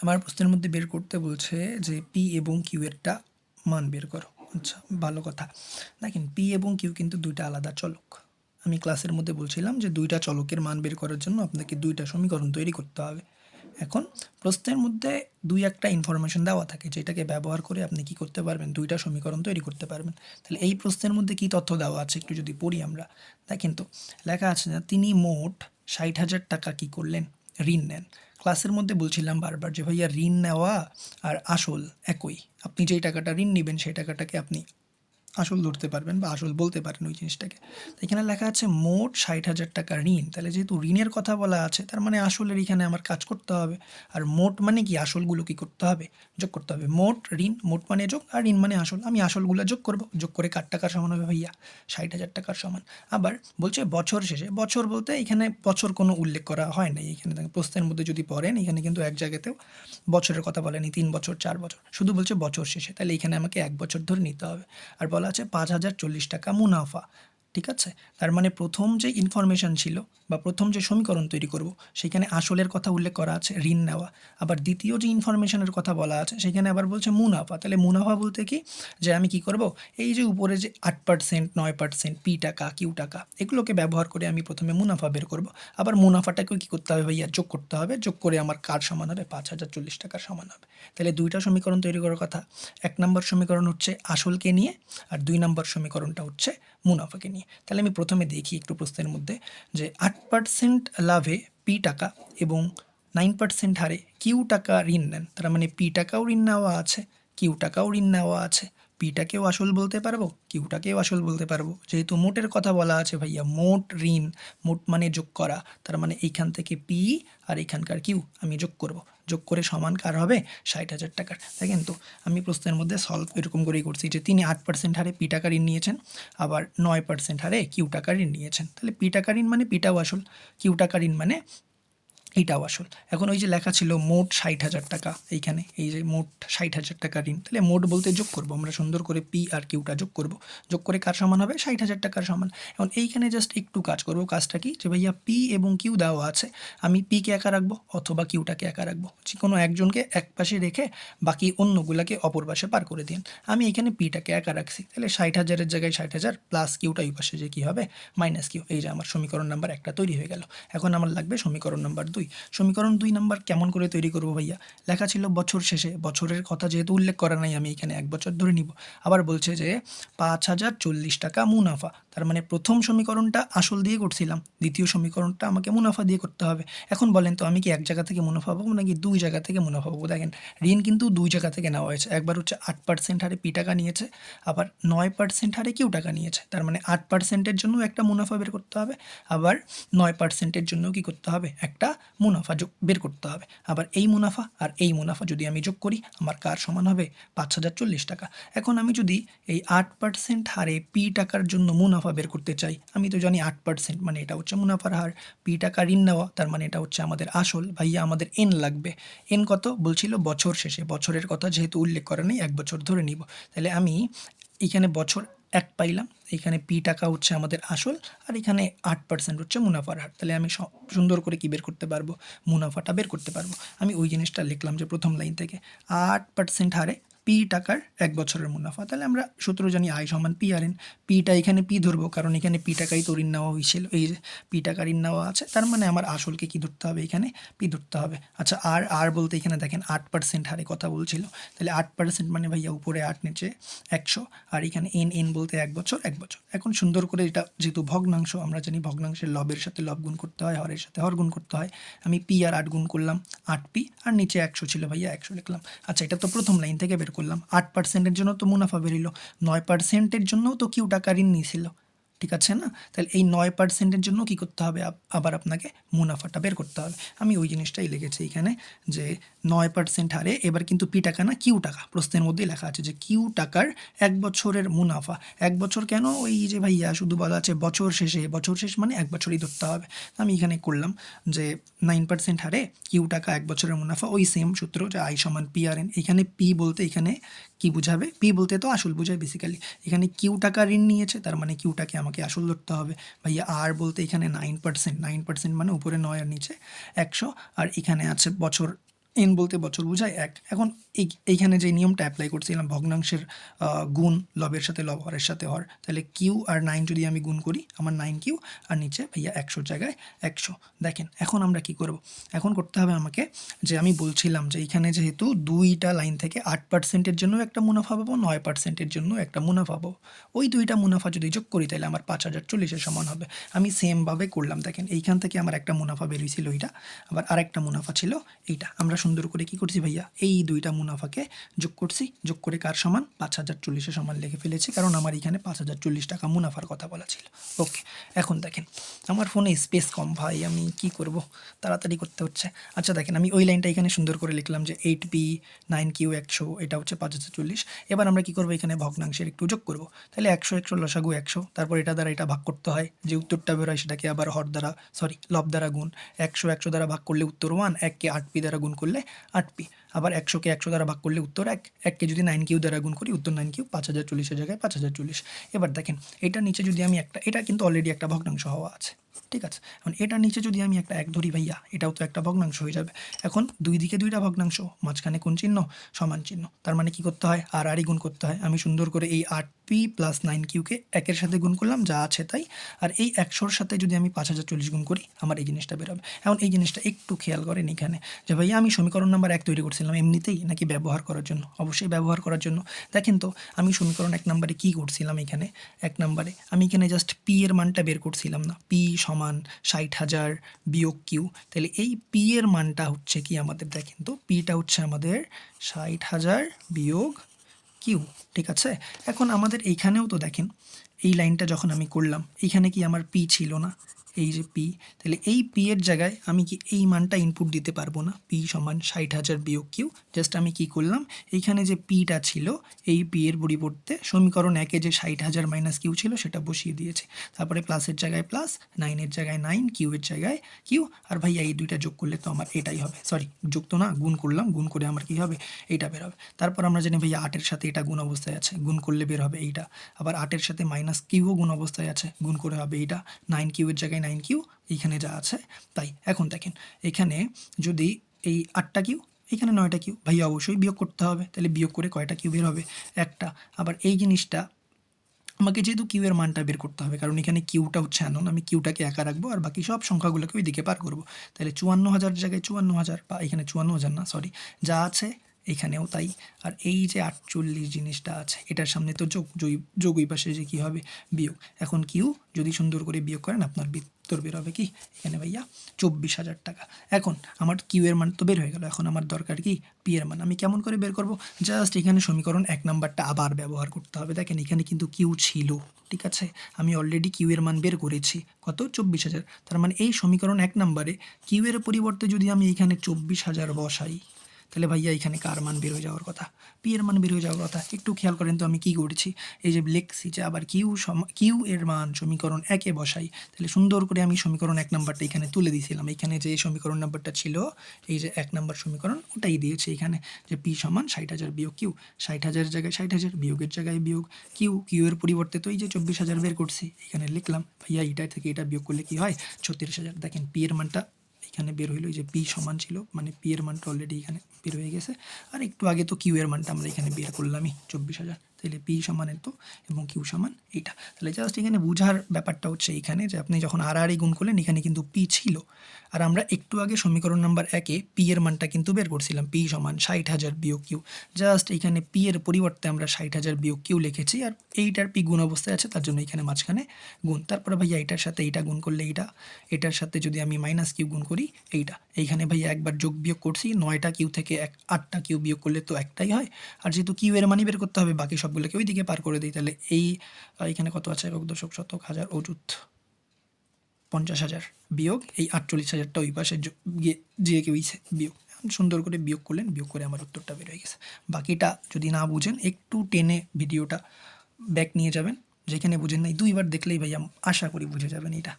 আমার প্রশ্নের মধ্যে বের করতে বলছে যে পি এবং কিউ এরটা মান বের করো। আচ্ছা, ভালো কথা। দেখেন, পি এবং কিউ কিন্তু দুইটা আলাদা চলক। আমি ক্লাসের মধ্যে বলছিলাম যে দুইটা চলকের মান বের করার জন্য আপনাকে দুইটা সমীকরণ তৈরি করতে হবে। এখন প্রশ্নের মধ্যে দুই একটা ইনফরমেশন দেওয়া থাকে যেটাকে ব্যবহার করে আপনি কি করতে পারবেন, দুইটা সমীকরণ তৈরি করতে পারবেন। তাহলে এই প্রশ্নের মধ্যে কি তথ্য দেওয়া আছে একটু যদি পড়ি আমরা। দেখেন তো, লেখা আছে না, তিনি মোট ৬০,০০০ টাকা কি করলেন, ঋণ নেন। ক্লাসের মধ্যে বলছিলাম বারবার যে ভাইয়া, ঋণ নেওয়া আর আসল একই। আপনি যেই টাকাটা ঋণ নেবেন সেই টাকাটাকে আপনি আসল ধরতে পারবেন বা আসল বলতে পারেন ওই জিনিসটাকে। তো এখানে লেখা আছে মোট ৬০,০০০ টাকা ঋণ। তাহলে যেহেতু ঋণের কথা বলা আছে, তার মানে আসলের এখানে আমার কাজ করতে হবে। আর মোট মানে কি, আসলগুলো কি করতে হবে, যোগ করতে হবে। মোট ঋণ, মোট মানে যোগ, আর ঋণ মানে আসল। আমি আসলগুলো যোগ করব, যোগ করে কার টাকার সমান হবে ভাইয়া, ৬০,০০০ টাকার সমান। আবার বলছে বছর শেষে, বছর বলতে এখানে বছর কোনো উল্লেখ করা হয় নাই। এখানে দেখেন প্রশ্নের মধ্যে যদি পড়েন, এখানে কিন্তু এক জায়গাতেও বছরের কথা বলেনি, ৩ বছর ৪ বছর, শুধু বলছে বছর শেষে। তাহলে এখানে আমাকে ১ বছর ধরে নিতে হবে। আর বলা আছে ৫,০৪০ টাকা মুনাফা। ঠিক আছে? তার মানে প্রথম যে ইনফরমেশন ছিল বা প্রথম যে সমীকরণ তৈরি করব, সেখানে আসলের কথা উল্লেখ করা আছে, ঋণ নেওয়া। আবার দ্বিতীয় যে ইনফরমেশনের কথা বলা আছে, সেখানে আবার বলছে মুনাফা। তাহলে মুনাফা বলতে কি, যে আমি কি করব, এই যে উপরে যে ৮%, ৯%, পি টাকা, কিউ টাকা, এগুলোকে ব্যবহার করে আমি প্রথমে মুনাফা বের করব। আবার মুনাফাটাকেও কি করতে হবে ভাইয়া, যোগ করতে হবে। যোগ করে আমার কার সমান হবে, ৫,০৪০ টাকার সমান হবে। তাহলে দুইটা সমীকরণ তৈরি করার কথা। ১ নম্বর সমীকরণ হচ্ছে আসলকে নিয়ে, আর ২ নম্বর সমীকরণটা হচ্ছে মুনাফাকে নিয়ে। তাহলে আমি প্রথমে দেখি একটু প্রশ্নের মধ্যে, যে ৮% লাভে পি টাকা এবং ৯% হারে কিউ টাকা ঋণ নেন। তার মানে পি টাকাও ঋণ নেওয়া আছে, কিউ টাকাও ঋণ নেওয়া আছে। পিটাকেও আসল বলতে পারবো, কিউটাকেও আসল বলতে পারবো। যেহেতু মোটের কথা বলা আছে ভাইয়া, মোট ঋণ, মোট মানে যোগ করা, তার মানে এইখান থেকে পি আর এখানকার কিউ আমি যোগ করব। যোগ করে সমান কার হবে, ৬০,০০০ টাকার। দেখেন তো, আমি প্রশ্নের মধ্যে সলভ এরকম করেই করছি যে তিনি ৮% হারে পি টাকা ঋণ নিয়েছেন, আবার ৯% হারে কিউ টাকা ঋণ নিয়েছেন। তাহলে পি টাকা ঋণ মানে পিটাও আসল, কিউ টাকা ঋণ মানে এইটাও আসল। এখন ওই যে লেখা ছিল মোট ৬০,০০০ টাকা, এইখানে এই যে মোট ৬০,০০০ টাকা ঋণ, তাহলে মোট বলতে যোগ করব আমরা, সুন্দর করে পি আর কিউটা যোগ করব। যোগ করে কার সমান হবে, ৬০,০০০ টাকার সমান। এখন এইখানে জাস্ট একটু কাজ করব। কাজটা কি, যে ভাইয়া পি এবং কিউ দেওয়া আছে, আমি পিকে একা রাখবো অথবা কিউটাকে একা রাখবো, যে কোনো একজনকে এক পাশে রেখে বাকি অন্যগুলাকে অপর পাশে পার করে দিন। আমি এখানে পিটাকে একা রাখছি, তাহলে ৬০,০০০-এর জায়গায় ৬০,০০০ প্লাস কিউটা ওই পাশে যে কী হবে, মাইনাস কিউ। এই যে আমার সমীকরণ নাম্বার ১টা তৈরি হয়ে গেল। এখন আমার লাগবে সমীকরণ নাম্বার ২। সমীকরণ ২ নাম্বার কেমন করে তৈরি করব ভাইয়া, লেখা ছিল বছর শেষে, বছরের কথা যেহেতু উল্লেখ করা নাই, আমি এখানে ১ বছর ধরে নিব। আবার বলছে যে ৫,০৪০ টাকা মুনাফা, তার মানে প্রথম সমীকরণটা আসল দিয়ে করছিলাম, দ্বিতীয় সমীকরণটা আমাকে মুনাফা দিয়ে করতে হবে। এখন বলেন তো, আমি কি এক জায়গা থেকে মুনাফা পাবো নাকি দুই জায়গা থেকে মুনাফা পাবো? দেখেন, ঋণ কিন্তু দুই জায়গা থেকে নেওয়া হয়েছে। একবার হচ্ছে ৮% হারে পি টাকা নিয়েছে, আবার ৯% হারে কিউ টাকা নিয়েছে। তার মানে ৮%-এর জন্য একটা মুনাফা বের করতে হবে, আবার ৯%-এর জন্য কি করতে হবে, একটা মুনাফা যোগ বের করতে হবে। আবার এই মুনাফা আর এই মুনাফা যদি আমি যোগ করি, আমার কার সমান হবে, ৫,০৪০ টাকা। এখন আমি যদি এই ৮% হারে পি টাকার জন্য মুনাফা বের করতে চাই, আমি তো জানি ৮% মানে এটা হচ্ছে মুনাফার হার, পি টাকা ঋণ নেওয়া, তার মানে এটা হচ্ছে আমাদের আসল। ভাইয়া আমাদের এন লাগবে। এন কত বলছিল, বছর শেষে, বছরের কথা যেহেতু উল্লেখ করা নেই, ১ বছর ধরে নিব। তাহলে আমি এখানে বছর ১ পাইলাম, এখানে পি টাকা হচ্ছে আমাদের আসল, আর এখানে ৮% হচ্ছে মুনাফার হার। তাহলে আমি সুন্দর করে কি বের করতে পারবো, মুনাফাটা বের করতে পারবো। আমি ওই জিনিসটা লিখলাম যে প্রথম লাইন থেকে ৮% হারে পি টাকার ১ বছরের মুনাফা। তাহলে আমরা সূত্র জানি আই সমান পি আর এন। পিটা এখানে পি ধরবো, কারণ এখানে পি টাকাই তো ঋণ নেওয়া হয়েছিল, এই যে পি টাকা ঋণ নেওয়া আছে, তার মানে আমার আসলকে কি ধরতে হবে, এখানে পি ধরতে হবে। আচ্ছা, আর আর বলতে এখানে দেখেন ৮% হারে কথা বলছিল, তাহলে ৮% মানে ভাইয়া উপরে ৮ নিচে ১০০, আর এখানে এন এন বলতে ১ বছর ১ বছর। এখন সুন্দর করে, এটা যেহেতু ভগ্নাংশ, আমরা জানি ভগ্নাংশের লবের সাথে লব গুণ করতে হয়, হরের সাথে হর গুণ করতে হয়। আমি পি আর ৮ গুণ করলাম, ৮পি, আর নিচে ১০০ ছিল ভাইয়া, ১০০ লিখলাম। আচ্ছা, এটা তো প্রথম লাইন থেকে বের করলাম। ৮%-এর জন্য তো মুনাফা বেরিলো, ৯%-এর জন্যও তো কিউ টাকা ঋণ নিয়েছিল, ঠিক আছে না? তাহলে এই ৯%-এর জন্য কি করতে হবে, আবার আপনাকে মুনাফাটা বের করতে হবে। আমি ওই জিনিসটাই লিখেছি এখানে, যে ৯% হারে, এবার কিন্তু পি টাকা না, কিউ টাকা, প্রশ্নের মধ্যেই লেখা আছে যে কিউ টাকার ১ বছরের মুনাফা। ১ বছর কেন, ওই যে ভাইয়া শুধু বলা আছে বছর শেষে, বছর শেষ মানে ১ বছরই ধরতে হবে। আমি এখানে করলাম যে ৯% হারে কিউ টাকা ১ বছরের মুনাফা, ওই সেম সূত্র, যে আই সমান পি আর এন। এখানে পি বলতে এখানে কি বুঝাবে, পি বলতে তো আসল বোঝায় বেসিক্যালি। এখানে কিউ টাকা ঋণ নিয়েছে, তার মানে কিউটাকে আমাকে আসল ধরতে হবে। ভাইয়া আর বলতে এখানে 9%, 9% মানে উপরে ৯ আর নিচে ১০০, আর এখানে আছে বছর এন বলতে বছর বোঝায় 1। এখন এইখানে যে নিয়মটা অ্যাপ্লাই করছিলাম ভগ্নাংশের গুণ লবের সাথে লব হরের সাথে হর, তাহলে কিউ আর 9 যদি আমি গুণ করি আমার 9 কিউ, আর নিচে ভাইয়া 100 জায়গায় 100। দেখেন এখন আমরা কি করব, এখন করতে হবে আমাকে যে আমি বলছিলাম যে এইখানে যেহেতু দুইটা লাইন থেকে 8%-এর জন্য একটা মুনাফা পাবো, 9%-এর জন্য একটা মুনাফা পাবো, ওই দুইটা মুনাফা যদি যোগ করি তাহলে আমার 5040-এর সমান হবে। আমি সেমভাবে করলাম, দেখেন এইখান থেকে আমার একটা মুনাফা বেরিয়েছিল এইটা, আবার আরেকটা মুনাফা ছিল এইটা। আমরা সুন্দর করে কি করছি ভাইয়া, এই দুইটা মুনাফাকে যোগ করছি, যোগ করে কার সমান 5040-এর সমান লিখে ফেলেছি, কারণ আমার এখানে 5040 টাকা মুনাফার কথা বলা ছিল। ওকে, এখন দেখেন আমার ফোনে স্পেস কম ভাই, আমি কি করব, তাড়াতাড়ি করতে হচ্ছে। আচ্ছা দেখেন আমি ওই লাইনটা এখানে সুন্দর করে লিখলাম যে 8p 9q 100, এটা হচ্ছে 5040। এবার আমরা কি করব, এখানে ভগ্নাংশের একটু যোগ করব, তাহলে 100 লসাগু 100, তারপর এটা দ্বারা এটা ভাগ করতে হয়, যে উত্তরটা বেরোয় সেটাকে আবার হর দ্বারা লব দ্বারা গুণ, 100 দ্বারা ভাগ করলে উত্তর 1, 1কে 8p দ্বারা গুণ করলে 8p, আবার 100কে 100 দ্বারা ভাগ করলে উত্তর 1, 1কে যদি 9q দ্বারা গুণ করি উত্তর 9q, 5040-এর জায়গায় 5040। এবার দেখেন এটার নিচে যদি আমি একটা, এটা কিন্তু অলরেডি একটা ভগ্নাংশ হওয়া আছে, ঠিক আছে। এখন এটার নিচে যদি আমি একটা 1 ধরি ভাইয়া, এটাও তো একটা ভগ্নাংশ হয়ে যাবে। এখন দুই দিকে দুইটা ভগ্নাংশ, মাঝখানে কোন চিহ্ন, সমান চিহ্ন, তার মানে কি করতে হয়, আর গুণ করতে হয়। আমি সুন্দর করে এই 8p প্লাস 9qকে 1-এর সাথে গুণ করলাম, যা আছে তাই, আর এই 100-র সাথে যদি আমি 5040 গুণ করি আমার এই জিনিসটা বেরোবে। এখন এই জিনিসটা একটু খেয়াল করেন এখানে, যে ভাইয়া আমি সমীকরণ নাম্বার 1 তৈরি করছিলাম এমনিতেই নাকি ব্যবহার করার জন্য? অবশ্যই ব্যবহার করার জন্য। দেখেন তো আমি সমীকরণ 1 নম্বরে কী করছিলাম, এখানে 1 নম্বরে আমি এখানে জাস্ট পি এর মানটা বের করছিলাম না, পি সমান 60,000 বিয়োগ কিউ, তাহলে এই পি এর মানটা হচ্ছে কি আমাদের, দেখেন তো পিটা হচ্ছে আমাদের 60,000 বিয়োগ কিউ, ঠিক আছে। এখন আমাদের এইখানেও তো দেখেন এই লাইনটা যখন আমি করলাম এইখানে কি আমার পি ছিল না, এই যে পি, তাহলে এই পি এর জায়গায় আমি কি এই মানটা ইনপুট দিতে পারবো না, পি সমান 60,000 বিয়োগ কিউ। জাস্ট আমি কি করলাম, এইখানে যে পিটা ছিল এই পি এর পরিবর্তে সমীকরণ 1-এ যে 60,000 মাইনাস কিউ ছিল সেটা বসিয়ে দিয়েছে, তারপরে প্লাসের জায়গায় প্লাস, 9-এর জায়গায় 9, কিউয়ের জায়গায় কিউ, আর ভাইয়া এই দুইটা যোগ করলে তো আমার এটাই হবে, যোগ তো না, গুণ করলাম, গুণ করে আমার কি হবে, এইটা বের হবে। তারপর আমরা জানি ভাইয়া 8-এর সাথে এটা গুণ অবস্থায় আছে, গুণ করলে বের হবে এইটা, আবার 8-এর সাথে মাইনাস কিউও গুণ অবস্থায় আছে, গুণ করে হবে এইটা, 9 কিউয়ের জায়গায় 9 কিউ, এইখানে যা আছে তাই। এখন দেখেন এখানে যদি এই 8টা কিউ, এখানে 9টা কিউ, ভাইয়া অবশ্যই বিয়োগ করতে হবে, তাহলে বিয়োগ করে কয়টা কিউ বের হবে, একটা। আবার এই জিনিসটা আমাকে যেহেতু কিউ এর মানটা বের করতে হবে, কারণ এখানে কিউটা হচ্ছে আননোন, আমি কিউটাকে একা রাখবো আর বাকি সব সংখ্যাগুলোকে ওই দিকে পার করবো, তাহলে 54,000 জায়গায় 54,000, বা এখানে 54,000 না যা আছে এখানেও তাই। আর এই যে 48 জিনিসটা আছে এটার সামনে তো যোগ ওই পাশে যে কী হবে, বিয়োগ। এখন কিউ যদি সুন্দর করে বিয়োগ করেন আপনার উত্তর বের হবে কি, এখানে ভাইয়া 24,000 টাকা। এখন আমার কিউ এর মান তো বের হয়ে গেল, এখন আমার দরকার কি পি এর মান। আমি কেমন করে বের করব, জাস্ট এখানে সমীকরণ 1 নাম্বারটা আবার ব্যবহার করতে হবে। দেখেন এখানে কিন্তু কিউ ছিল, ঠিক আছে, আমি অলরেডি কিউ এর মান বের করেছি, কত, 24,000। তার মানে এই সমীকরণ 1 নাম্বারে কিউ এর পরিবর্তে যদি আমি এখানে 24,000 বসাই, তাহলে ভাইয়া এখানে কার মান বের হয়ে যাওয়ার কথা, পি এর মান বের হয়ে যাওয়ার কথা। একটু খেয়াল করেন তো আমি কী করেছি, এই যে লিখছি যে আবার কিউ এর মান সমীকরণ 1-এ বসাই, তাহলে সুন্দর করে আমি সমীকরণ 1 নাম্বারটা এখানে তুলে দিয়েছিলাম। এখানে যে সমীকরণ নাম্বারটা ছিল এই যে 1 নাম্বার সমীকরণ, ওটাই দিয়েছে এখানে, যে পি সমান 60,000 বিয়োগ কিউ, 60,000 জায়গায় 60,000, বিয়োগের জায়গায় বিয়োগ কিউ এর পরিবর্তে তো এই যে 24,000 বের করছি, এখানে লিখলাম। ভাইয়া এটা থেকে এটা বিয়োগ করলে কি হয়, 36,000। দেখেন পি এর মানটা এখানে বের হইলো, যে পি সমান ছিল, মানে পি এর মানটা অলরেডি এখানে বের হয়ে গেছে, আর একটু আগে তো কিউ এর মানটা আমরা এখানে বের করলামই 24,000, তাহলে পি সমানের তো এবং কিউ সমান এইটা। তাহলে জাস্ট এখানে বোঝার ব্যাপারটা হচ্ছে এইখানে যে আপনি যখন আর গুণ করলেন এখানে কিন্তু পি ছিল, আর আমরা একটু আগে সমীকরণ নাম্বার 1-এ পি এর মানটা কিন্তু বের করছিলাম, পি সমান 60,000 বিয়োগ কিউ। জাস্ট এখানে পি এর পরিবর্তে আমরা 60,000 বিয়োগ কিউ লিখেছি, আর এইটার পি গুণ অবস্থায় আছে তার জন্য এখানে মাঝখানে গুণ। তারপরে ভাইয়া এইটার সাথে এইটা গুণ করলে এইটা, এটার সাথে যদি আমি মাইনাস কিউ গুণ করি এইটা, এইখানে ভাইয়া একবার যোগ বিয়োগ করছি, 9টা কিউ থেকে 8টা কিউ বিয়োগ করলে তো একটাই হয়, আর যেহেতু কিউ এর মানই বের করতে হবে বাকি সবগুলোকে ওই দিকে পার করে দিই, তাহলে এইখানে কত আছে, 1,000,000 অযুত 50,000 বিয়োগ এই 48,000টা ওই পাশে গিয়ে কেউ বিয়োগ, সুন্দর করে বিয়োগ করলেন, বিয়োগ করে আমার উত্তরটা বের হয়ে গেছে। বাকিটা যদি না বুঝেন একটু টেনে ভিডিওটা ব্যাক নিয়ে যাবেন, যেখানে বুঝেন নাই 2বার দেখলেই ভাইয়া আশা করি বুঝে যাবেন এটা।